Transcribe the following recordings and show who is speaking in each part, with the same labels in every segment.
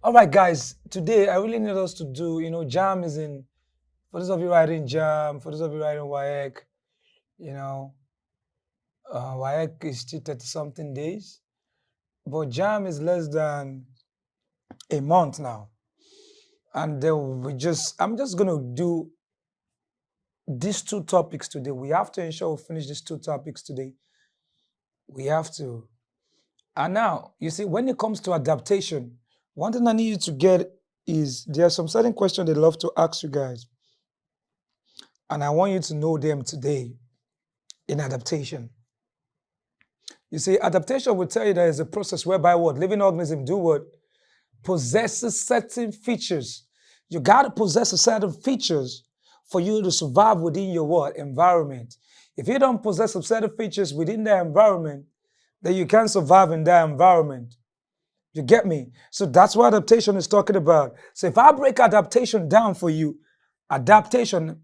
Speaker 1: All right, guys, today I really need us to do, JAM is in, for those of you writing JAM, for those of you writing WAEC, WAEC is still 30-something days, but JAM is less than a month now. And I'm just going to do these two topics today. We have to ensure we finish these two topics today. We have to. And now, you see, when it comes to adaptation, one thing I need you to get is there are some certain questions they love to ask you guys. And I want you to know them today in adaptation. You see, adaptation will tell you that it's a process whereby what? Living organism do what? Possesses certain features. You got to possess a certain features for you to survive within your what? Environment. If you don't possess some certain features within the environment, then you can't survive in that environment. You get me? So that's what adaptation is talking about. So if I break adaptation down for you, adaptation,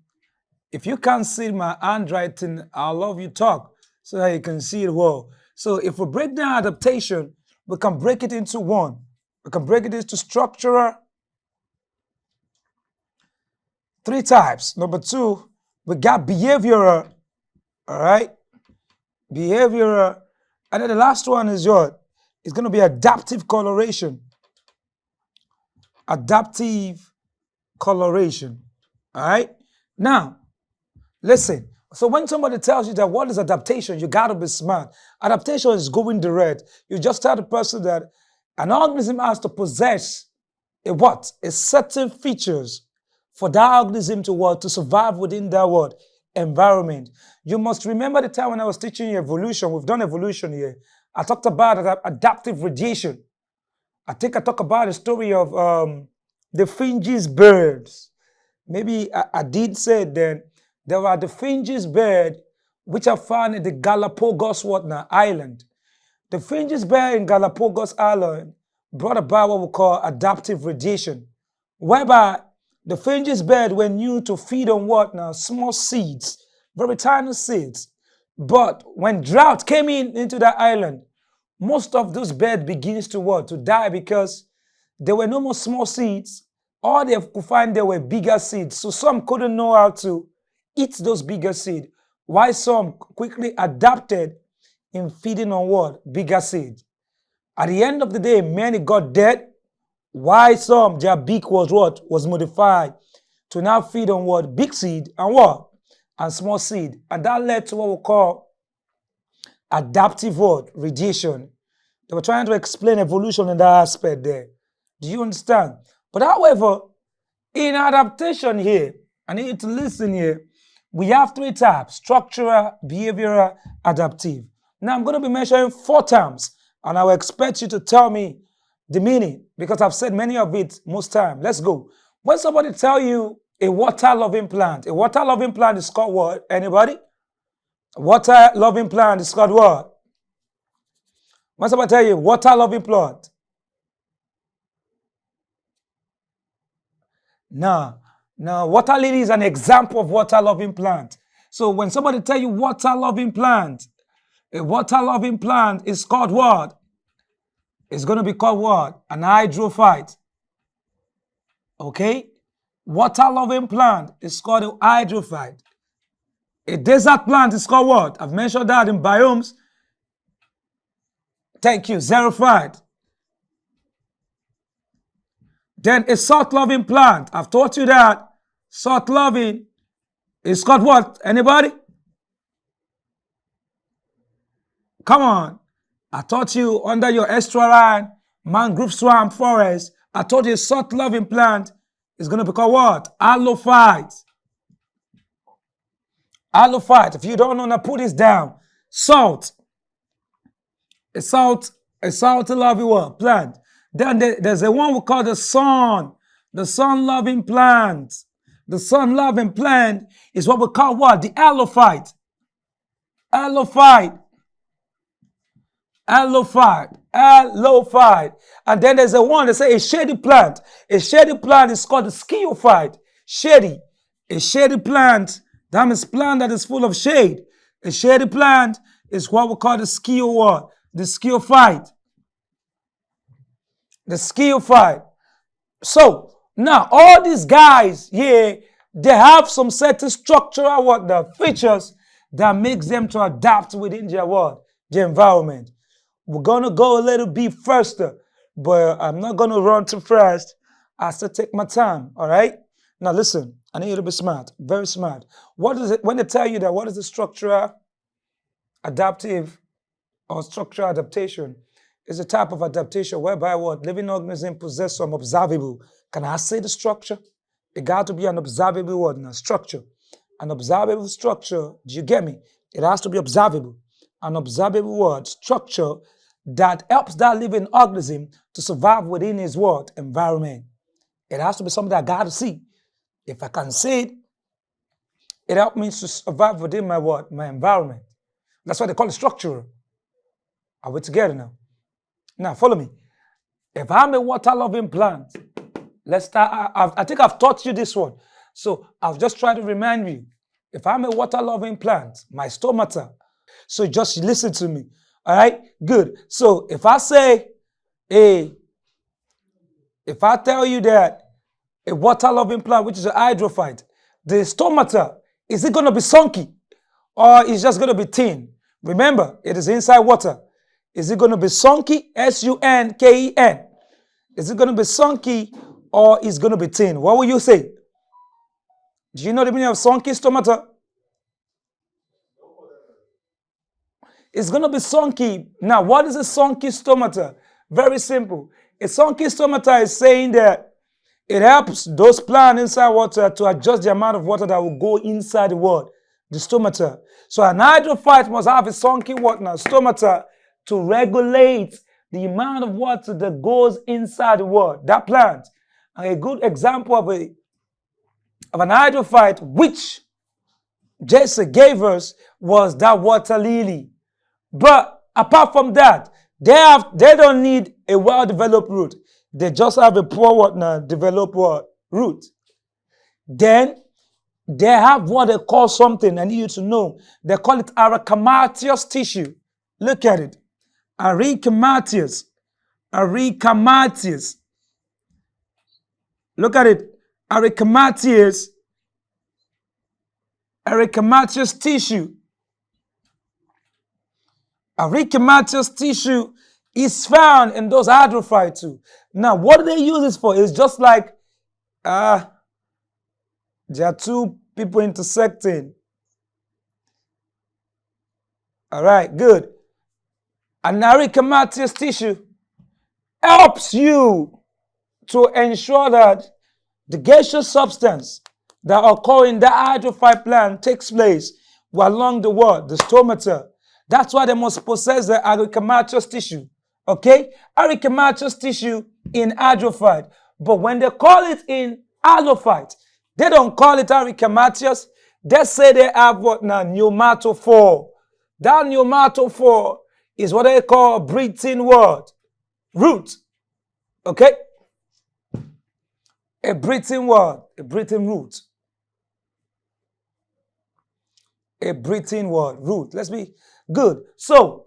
Speaker 1: if you can't see my handwriting, I'll love you talk so that you can see it well. So if we break down adaptation, we can break it into one. We can break it into structural, 3 types. Number 2, we got behavioral, all right? Behavioral. And then the last one is what? It's going to be adaptive coloration. Adaptive coloration. All right? Now, listen. So when somebody tells you that what is adaptation, you got to be smart. Adaptation is going direct. You just tell the person that an organism has to possess a what? A certain features for that organism to what? To survive within that what? Environment. You must remember the time when I was teaching you evolution. We've done evolution here. I talked about adaptive radiation. I think I talked about the story of the Finches birds. Maybe I did say then there were the Finches bird which are found in the Galapagos Island. The Finches bird in Galapagos Island brought about what we call adaptive radiation, whereby the Finches bird were new to feed on what now? Small seeds, very tiny seeds. But when drought came into the island, most of those birds begins to what? To die because there were no more small seeds. All they could find there were bigger seeds. So some couldn't know how to eat those bigger seeds, while some quickly adapted in feeding on what? Bigger seeds. At the end of the day, many got dead, while some, their beak was what? Was modified to now feed on what? Big seed and what? And small seed. And that led to what we call adaptive what? Radiation. They were trying to explain evolution in that aspect there. Do you understand? But however, in adaptation here, I need you to listen here, we have 3 types: structural, behavioral, adaptive. Now I'm going to be mentioning 4 terms, and I will expect you to tell me the meaning, because I've said many of it most time. Let's go. When somebody tell you a water-loving plant is called what? Anybody? Water-loving plant is called what? When somebody tell you water-loving plant. Now, water lily is an example of water-loving plant. So when somebody tell you water-loving plant, a water-loving plant is called what? It's going to be called what? An hydrophyte. Okay? Water-loving plant is called a hydrophyte. A desert plant is called what? I've mentioned that in biomes. Thank you. Xerophyte. Then a salt-loving plant. I've taught you that. Salt-loving is called what? Anybody? Come on. I taught you under your estuarine, mangrove swamp forest. I taught you a salt-loving plant is going to be called what? Halophyte. Halophyte. If you don't know, now put this down. Salt. A salt-loving what? Plant. Then there's a one we call the sun-loving plant. The sun-loving plant is what we call what? The halophyte. Halophyte. And then there's a one that say a shady plant. A shady plant is called the sciophyte. Shady. A shady plant, that means plant that is full of shade. A shady plant is what we call the sciophyte. The sciophyte. So now all these guys here, they have some certain structural what the features that makes them to adapt within their what? The environment. We're gonna go a little bit faster, but I'm not gonna run too fast. I still take my time, all right? Now listen, I need you to be smart, very smart. What is it when they tell you that what is the structural adaptive or structural adaptation? Is a type of adaptation whereby what living organisms possess some observable. Can I say the structure? It got to be an observable word now. Structure. An observable structure, do you get me? It has to be observable. An observable word, structure that helps that living organism to survive within his what? Environment. It has to be something that I got to see. If I can see it, it helps me to survive within my what? My environment. That's why they call it structural. Are we together now? Now, follow me. If I'm a water-loving plant, let's start. I think I've taught you this one. So I'll just try to remind you. If I'm a water-loving plant, my stomata. So just listen to me. All right? Good. So if I say, if I tell you that a water-loving plant, which is a hydrophyte, the stomata, is it going to be sunky or is just going to be thin? Remember, it is inside water. Is it going to be sunky? S-U-N-K-E-N. Is it going to be sunky or is it going to be thin? What will you say? Do you know the meaning of sunky stomata? It's going to be sunky. Now, what is a sunky stomata? Very simple. A sunky stomata is saying that it helps those plants inside water to adjust the amount of water that will go inside the water, the stomata. So an hydrophyte must have a sunky water now, stomata, to regulate the amount of water that goes inside the water, that plant. And a good example of an hydrophyte, which Jesse gave us, was that water lily. But apart from that, they don't need a well-developed root. They just have a poor developed root. Then they have what they call something, I need you to know. They call it arachimatious tissue. Look at it. Arachimatious. Arachimatious. Look at it. Arachimatious. Arachimatious tissue. Arachimatious tissue is found in those hydrophytes too. Now, what do they use this for? It's just like there are two people intersecting. All right, good. An arachimatious tissue helps you to ensure that the gaseous substance that occur in the hydrophyte plant takes place along the wall, the stomata. That's why they must possess the arachimatious tissue. Okay? Arachimatious tissue in hydrophyte. But when they call it in halophyte, they don't call it arachimatious. They say they have what now? Pneumatophore. That pneumatophore is what they call a breathing word. Root. Okay? A breathing word. A breathing root. A breathing word. Root. Let's be good. So,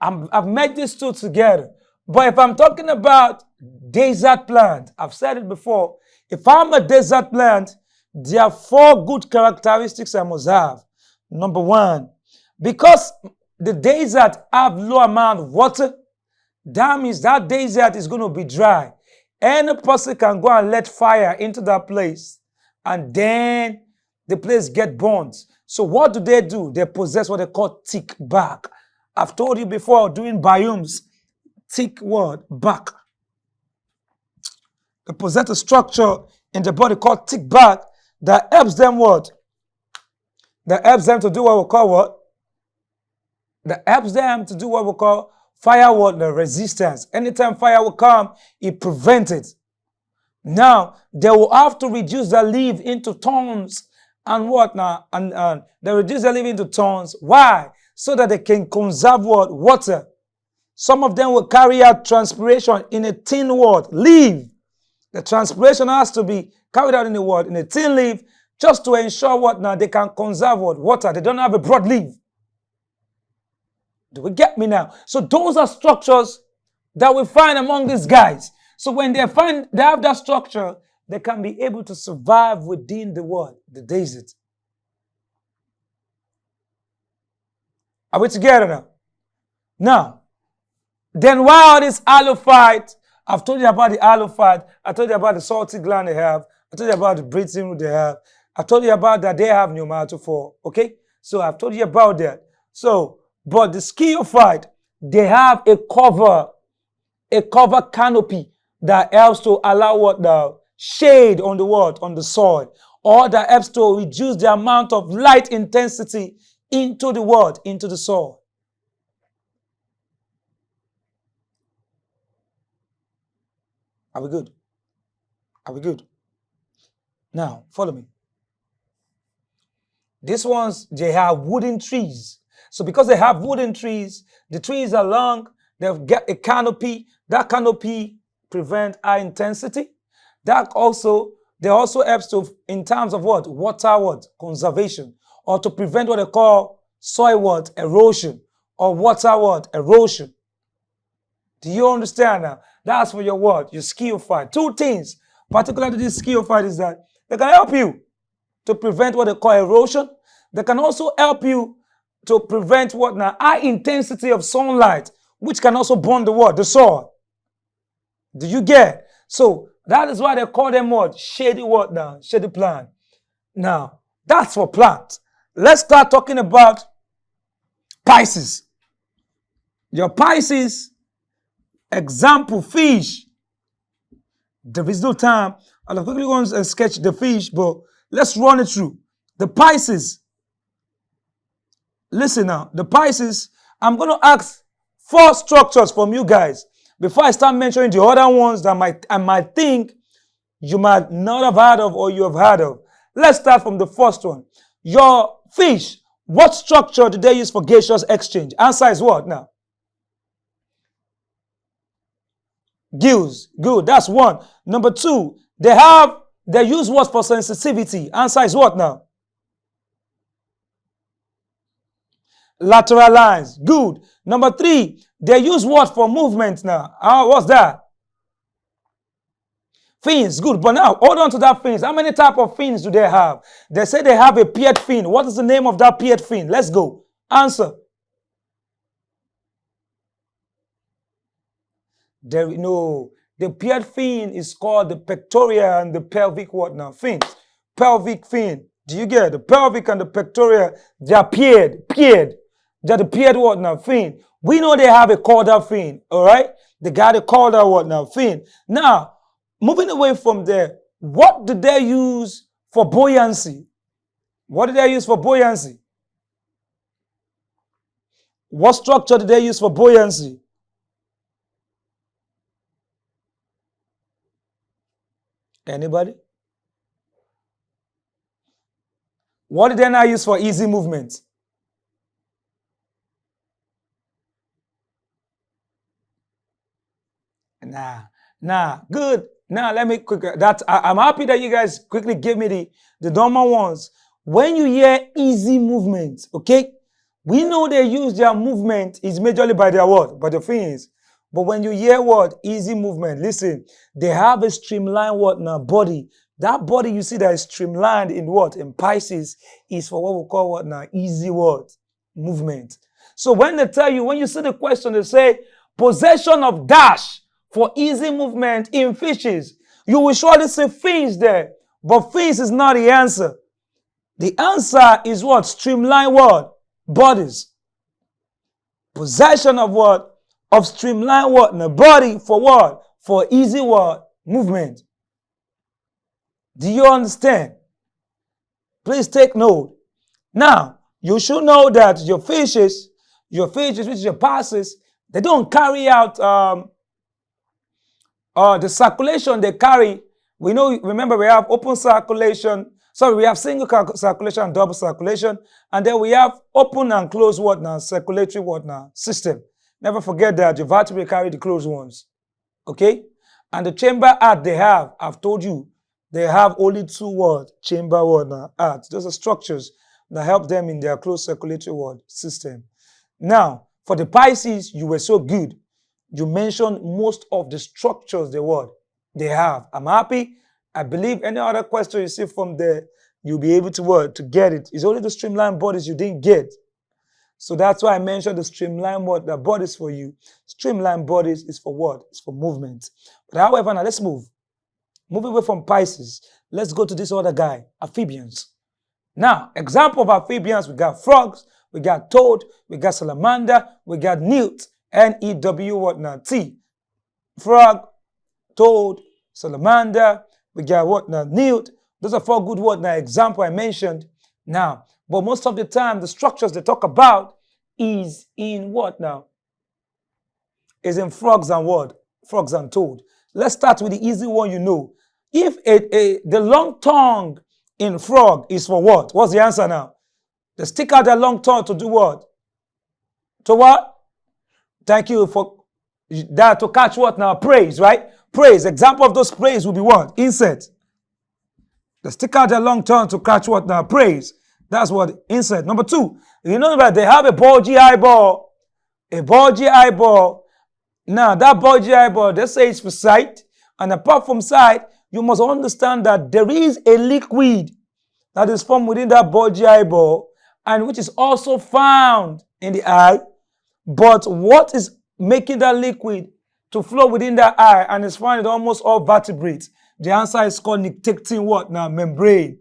Speaker 1: I've made these two together. But if I'm talking about desert plant, I've said it before. If I'm a desert plant, there are 4 good characteristics I must have. Number 1, because the desert have low amount of water, that means that desert is going to be dry. Any person can go and let fire into that place, and then the place get burnt. So what do? They possess what they call thick bark. I've told you before, doing biomes, thick word, bark. They possess a structure in the body called thick bark that helps them what? That helps them to do what we call what? That helps them to do what we call fire resistance. Anytime fire will come, it prevents it. Now, they will have to reduce the leaf into tons and what now? And they reduce the leaf into tons. Why? So that they can conserve what? Water. Some of them will carry out transpiration in a thin leaf. The transpiration has to be carried out in a thin leaf, just to ensure what now? They can conserve what? Water. They don't have a broad leaf. Do we get me now? So those are structures that we find among these guys. So when they have that structure, they can be able to survive within the what? The desert. Are we together now? Now, then why all this alophyte? I've told you about the alophyte. I told you about the salty gland they have. I told you about the breathing route they have. I told you about that they have pneumatophore. Okay? So I've told you about that. So, but the sciophyte, they have a cover canopy that helps to allow what the shade on the what? On the soil. Or that helps to reduce the amount of light intensity into the what? Into the soil. Are we good? Are we good? Now, follow me. These ones, they have wooden trees. So because they have wooden trees, the trees are long, they get a canopy. That canopy prevent high intensity. They also helps to, in terms of what? Water conservation, or to prevent what they call soil erosion, or water erosion. Do you understand now? That's for your what? Your sciophyte. Two things, particularly this sciophyte, is that they can help you to prevent what they call erosion. They can also help you to prevent what now? High intensity of sunlight, which can also burn the what? The soil. Do you get? So that is why they call them what? Shady what now? Shady plant. Now, that's for plants. Let's start talking about Pisces. Your Pisces, example, fish. There is no time. I'll quickly go and sketch the fish, but let's run it through. The Pisces. Listen now. The Pisces, I'm going to ask 4 structures from you guys before I start mentioning the other ones that I might think you might not have heard of or you have heard of. Let's start from the first one. Your fish, what structure do they use for gaseous exchange? Answer is what now? Gills. Good. That's one. Number 2, they use what for sensitivity? Answer is what now? Lateral lines. Good. Number 3, they use what for movement now? What's that? Fins. Good. But now, hold on to that fins. How many type of fins do they have? They say they have a paired fin. What is the name of that paired fin? Let's go. Answer. The paired fin is called the pectoral and the pelvic what now? Fins. Pelvic fin. Do you get it? The pelvic and the pectoral, they are paired. They're the paired what now? Fin. We know they have a caudal fin, all right? They got a caudal what now? Fin. Now, moving away from there, what do they use for buoyancy? What do they use for buoyancy? What structure do they use for buoyancy? Anybody? What do they now use for easy movement? Nah, good. Now let me quickly. I'm happy that you guys quickly give me the normal ones. When you hear easy movement, okay, we know they use their movement is majorly by their what? By the fins. But when you hear what? Easy movement, listen, they have a streamlined what now? Body. That body you see that is streamlined in what? In Pisces is for what we call what now? Easy what? Movement. So when they tell you, when you see the question, they say possession of dash for easy movement in fishes, you will surely see fins there. But fins is not the answer. The answer is what? Streamlined what? Bodies. Possession of what? Of streamlined what? The body for what? For easy what? Movement. Do you understand? Please take note. Now, you should know that your fishes, which is your Pisces, they don't carry out the circulation they carry. Remember, we have open circulation. Sorry, we have single circulation and double circulation. And then we have open and closed what now? Circulatory what now? System. Never forget that your vertebrae carry the closed ones. Okay? And the chamber heart they have, I've told you, they have only 2 what? Chamber what now? Heart. Those are structures that help them in their closed circulatory what? System. Now, for the Pisces, you were so good. you mentioned most of the structures they have. I'm happy. I believe any other question you see from there, you'll be able to get it. It's only the streamlined bodies you didn't get. So that's why I mentioned the streamlined the bodies for you. Streamlined bodies is for what? It's for movement. But however, now let's move. Move away from Pisces. Let's go to this other guy, amphibians. Now, example of amphibians, we got frogs, we got toad, we got salamander, we got newt, N-E-W what now? T. Frog, toad, salamander, we got what now? Newt. Those are 4 good what now example I mentioned. Now, but most of the time, the structures they talk about is in what now? Is in frogs and what? Frogs and toad. Let's start with the easy one you know. If the long tongue in frog is for what? What's the answer now? They stick out their long tongue to do what? To what? Thank you for that, to catch what now? Praise, right? Praise. Example of those praise will be what? Insect. They stick out their long tongue to catch what now? Praise. That's what insect. Number 2, you know that they have a bulgy eyeball. A bulgy eyeball. Now, that bulgy eyeball, they say it's for sight. And apart from sight, you must understand that there is a liquid that is formed within that bulgy eyeball and which is also found in the eye. But what is making that liquid to flow within that eye and is found in almost all vertebrates? The answer is called nictitating what now? Membrane.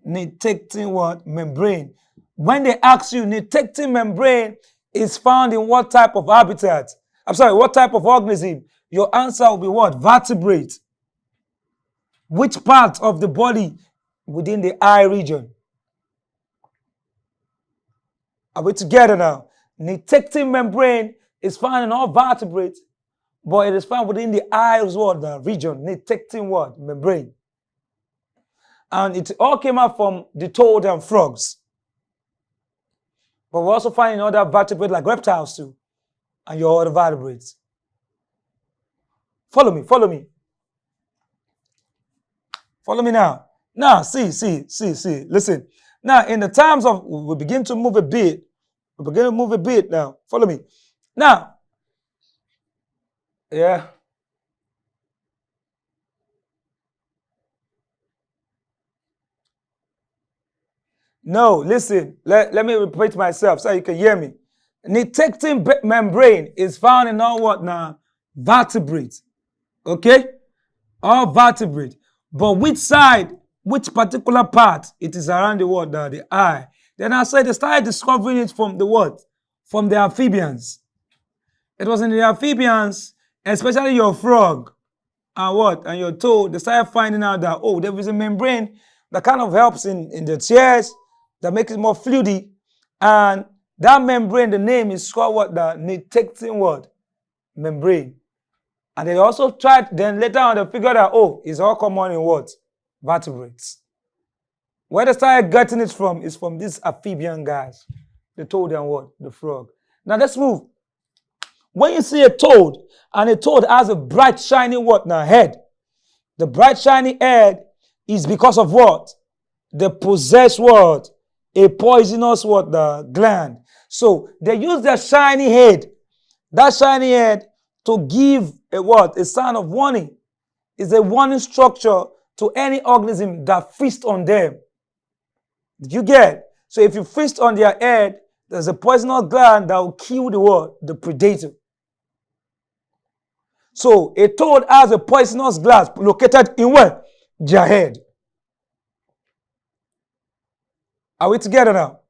Speaker 1: Nictitating what? Membrane. When they ask you, nictitating membrane is found in what type of habitat? I'm sorry, what type of organism? Your answer will be what? Vertebrate. Which part of the body within the eye region? Are we together now? Nictitating membrane is found in all vertebrates, but it is found within the eye as well, the region. Nictitating what? Membrane. And it all came out from the toad and frogs. But we also find in other vertebrates like reptiles too, and your other vertebrates. Follow me, follow me. Follow me now. Now, see. Listen. Now, in the times of, we begin to move a bit. We begin to move a bit now. Follow me. Now, yeah. No, listen. Let me repeat myself so you can hear me. Nictitating membrane is found in all what now? Vertebrates. Okay? All vertebrates. But which side, which particular part, it is around the what? The eye. Then I said they started discovering it from the what? From the amphibians. It was in the amphibians, especially your frog and what? And your toad. They started finding out that, oh, there is a membrane that kind of helps in the chest, that makes it more fluidy. And that membrane, the name is called what? The nictitating what? Membrane. And they also tried, then later on they figured out, oh, it's all common in what? Vertebrates. Where they started getting it from is from these amphibian guys. The toad and what? The frog. Now let's move. When you see a toad, and a toad has a bright shiny what now? Head. The bright shiny head is because of what? They possess what? A poisonous what? The gland. So they use their shiny head. That shiny head to give a what? A sign of warning. It's a warning structure to any organism that feasts on them. Did you get? So if you feast on their head, there's a poisonous gland that will kill the what? The predator. So a toad has a poisonous gland located in where? Their head. Are we together now?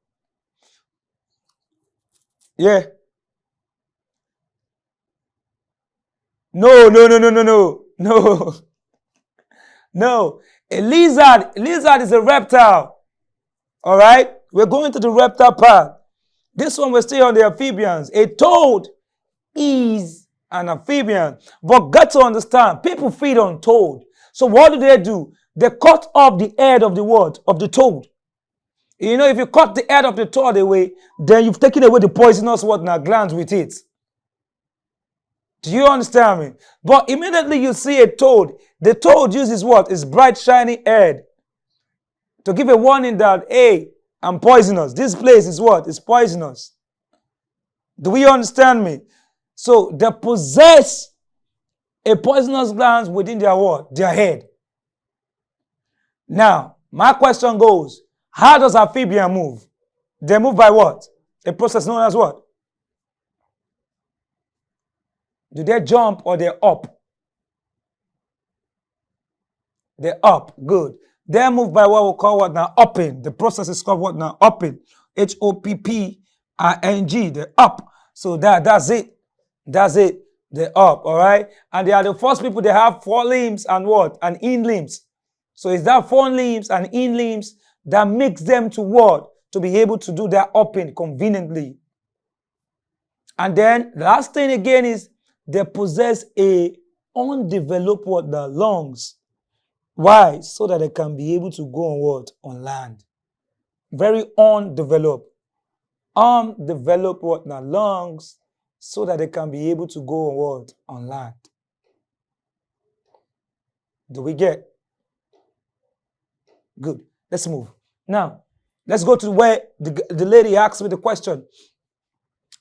Speaker 1: Yeah. No. No. A lizard is a reptile. All right? We're going to the reptile part. This one we're still on the amphibians. A toad is an amphibian. But got to understand, people feed on toad. So what do? They cut off the head of the what? Of the toad. You know, if you cut the head of the toad away, then you've taken away the poisonous what now glands with it. Do you understand me? But immediately you see a toad. The toad uses what? Its bright shiny head to give a warning that, hey, I'm poisonous. This place is what? It's poisonous. Do we understand me? So they possess a poisonous gland within their what? Their head. Now, my question goes, how does amphibian move? They move by what? A process known as what? Do they jump or they up? They're up. Good. They move by what we call what now? Upping. The process is called what now? Upping. Hopping. They're up. So that's it. That's it. They're up. All right. And they are the first people. They have four limbs and what? And in limbs. So it's that four limbs and in limbs that makes them to what? To be able to do their upping conveniently. And then the last thing again is they possess a undeveloped what? The lungs. Why? So that they can be able to go on what? On land. Very undeveloped. Undeveloped what now? Lungs, so that they can be able to go on what? On land. Do we get? Good. Let's move. Now, let's go to where the lady asked me the question.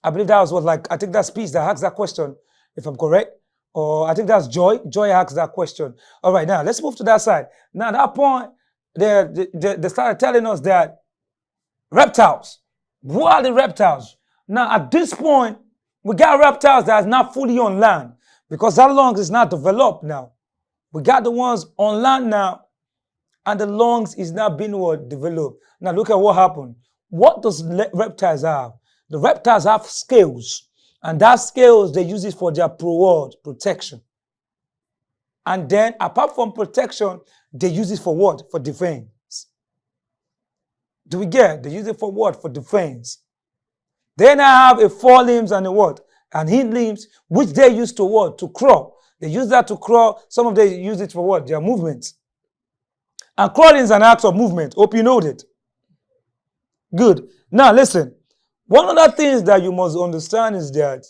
Speaker 1: I believe that was what, like, I think that's Peace that asked that question, if I'm correct. Or I think that's Joy. Joy asked that question. All right, now let's move to that side. Now, at that point, they started telling us that reptiles. What are the reptiles? Now, at this point, we got reptiles that is not fully on land because that lungs is not developed now. We got the ones on land now, and the lungs is not being developed. Now, look at what happened. What does reptiles have? The reptiles have scales. And that scales, they use it for their protection. And then, apart from protection, they use it for what? For defense. Do we get? They use it for what? For defense. They now have a forelimbs and a what? And hind limbs, which they use to what? To crawl. They use that to crawl. Some of them use it for what? Their movements. And crawling is an act of movement. Hope you know that. Good. Now, listen. One of the things that you must understand is that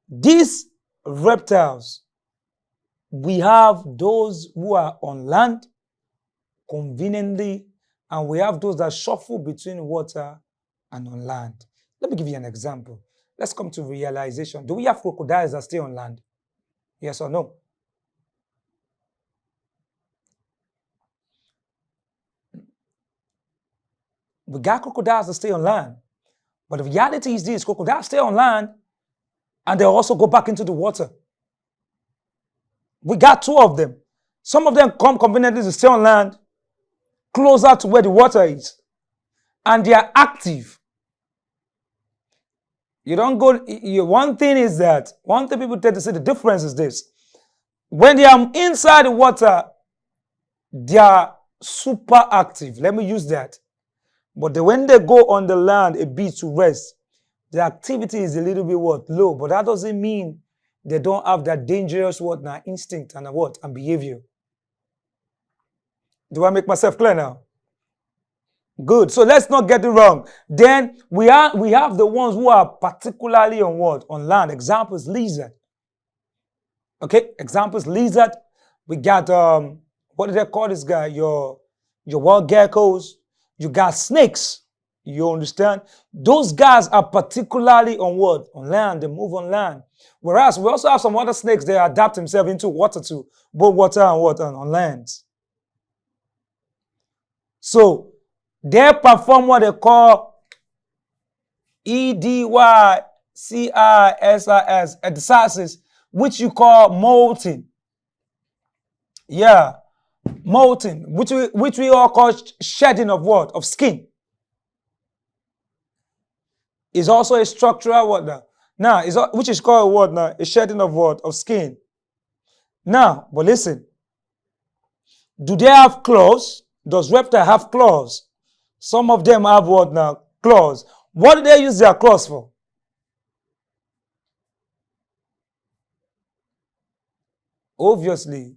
Speaker 1: these reptiles, we have those who are on land conveniently, and we have those that shuffle between water and on land. Let me give you an example. Let's come to realization. Do we have crocodiles that stay on land? Yes or no? We got crocodiles that stay on land. But the reality is this, crocodiles stay on land and they also go back into the water. We got two of them. Some of them come conveniently to stay on land closer to where the water is. And they are active. You don't go, one thing is that, one thing people tend to say the difference is this. When they are inside the water, they are super active. Let me use that. But when they go on the land a bit to rest, the activity is a little bit low. But that doesn't mean they don't have that dangerous instinct and and behavior. Do I make myself clear now? Good. So let's not get it wrong. Then we have the ones who are particularly on on land. Examples, lizard. Okay, examples, lizard. We got what do they call this guy? Your wild geckos. You got snakes. You understand? Those guys are particularly on on land. They move on land. Whereas we also have some other snakes that adapt themselves into water too, both water and on land. So they perform what they call EDYCISIS exercises, which you call molting. Yeah. Molting, which we all call shedding of what? Of skin. Is also a structural what now? Now, which is called what now? A shedding of what? Of skin. Now, but listen. Do they have claws? Does reptile have claws? Some of them have what now? Claws. What do they use their claws for? Obviously,